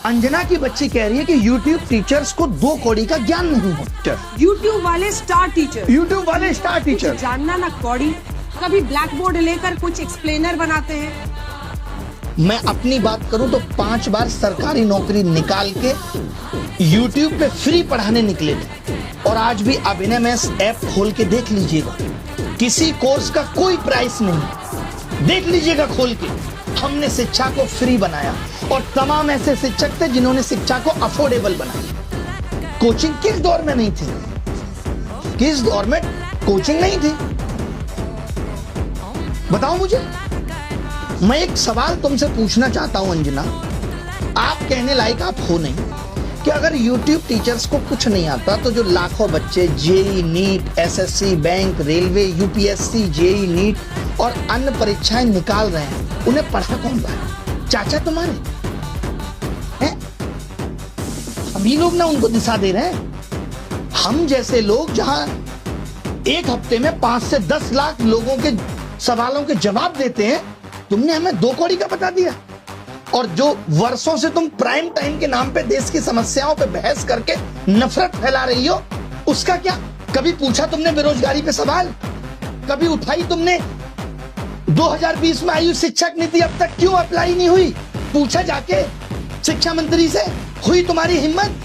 अंजना की बच्ची कह रही है कि YouTube टीचर्स को 2 कौड़ी का ज्ञान नहीं है। YouTube वाले स्टार टीचर, YouTube वाले स्टार टीचर जानना ना कौड़ी, कभी ब्लैक बोर्ड लेकर कुछ एक्सप्लेनर बनाते हैं। मैं अपनी बात करूं तो 5 बार सरकारी नौकरी निकाल के YouTube पे फ्री पढ़ाने निकले थे, और आज भी अभिनय में ऐप खोल के देख लीजिएगा, किसी कोर्स का कोई प्राइस नहीं, देख लीजिएगा खोल के। हमने शिक्षा को फ्री बनाया, और तमाम ऐसे शिक्षक थे जिन्होंने शिक्षा को अफोर्डेबल बनाया। कोचिंग किस दौर में नहीं थी? किस दौर में कोचिंग नहीं थी? बताओ मुझे। मैं एक सवाल तुमसे पूछना चाहता हूं अंजना, आप कहने लायक आप हो नहीं कि अगर YouTube टीचर्स को कुछ नहीं आता तो जो लाखों बच्चे JEE NEET, SSC, bank, railway, UPSC, JEE NEET और अन्य परीक्षाएं निकाल रहे हैं, उन्हें पढ़ा कौन रहा? चाचा तुम्हारे हैं? अभी लोग ना उनको दिशा दे रहे हैं। हम जैसे लोग जहां एक हफ्ते में 5 से 10 लाख लोगों के सवालों के जवाब देते हैं, तुमने हमें 2 कौड़ी का बता दिया। और जो वर्षों से तुम प्राइम टाइम के नाम पे देश की समस्याओं पे बहस करके नफरत फैला रही हो, उसका क्या? कभी पूछा तुमने बेरोजगारी पे सवाल? कभी उठाई तुमने 2020 में आई शिक्षक नीति अब तक क्यों अप्लाई नहीं हुई? पूछा जाके शिक्षा मंत्री से? हुई तुम्हारी हिम्मत?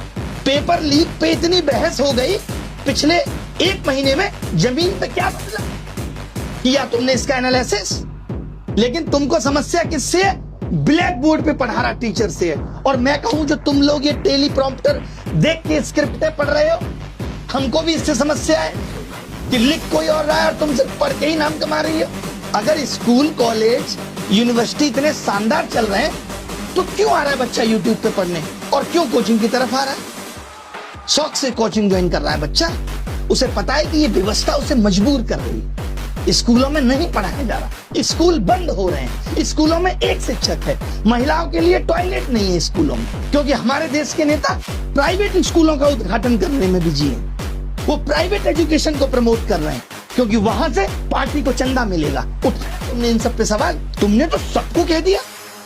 पेपर लीक पे इतनी बहस हो गई, पिछले 1 महीने में जमीन पे क्या बदला? किया तुमने इसका एनालिसिस? लेकिन तुमको समस्या किससे है? ब्लैक बोर्ड पे पढ़ा रहा टीचर से है। और मैं कहूं जो तुम लोग ये टेलीप्रॉम्प्टर देख के स्क्रिप्टें पढ़ रहे हो, हमको भी इससे समस्या है कि लिख कोई और रहा है और तुम सिर्फ पढ़ के ही नाम कमा रही हो। अगर स्कूल, कॉलेज, यूनिवर्सिटी इतने शानदार चल रहे हैं, तो क्यों आ रहा है बच्चा यूट्यूब पे पढ़ने, और क्यों कोचिंग की तरफ आ रहा है? शौक से कोचिंग ज्वाइन कर रहा है बच्चा, उसे पता है कि ये व्यवस्था उसे मजबूर कर रही है। स्कूलों में नहीं पढ़ाया जा रहा, स्कूल बंद हो रहे हैं, स्कूलों में एक शिक्षक है, महिलाओं के लिए टॉयलेट नहीं है स्कूलों में, क्योंकि हमारे देश के नेता प्राइवेट स्कूलों का उद्घाटन करने में बिजी हैं। वो प्राइवेट एजुकेशन को प्रमोट कर रहे हैं, क्योंकि वहां से पार्टी को चंदा मिलेगा। उठाया तुमने इन सब पे सवाल? तुमने तो सबको कह दिया,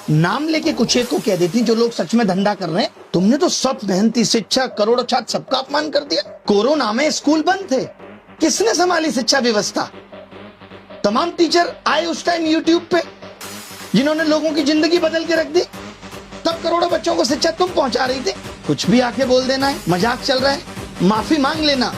नाम लेके कुछ एक को कह देती जो लोग सच में धंधा कर रहे हैं। तुमने तो सब मेहनती शिक्षक, करोड़ों छात्र, सबका अपमान कर दिया। कोरोना में स्कूल बंद थे, किसने संभाली शिक्षा व्यवस्था? तमाम टीचर आए उस टाइम YouTube पे, जिन्होंने लोगों की जिंदगी बदल के रख दी। तब करोड़ों बच्चों को शिक्षा तुम पहुंचा रही थी। कुछ भी आके बोल देना है, मजाक चल रहा है, माफी मांग लेना।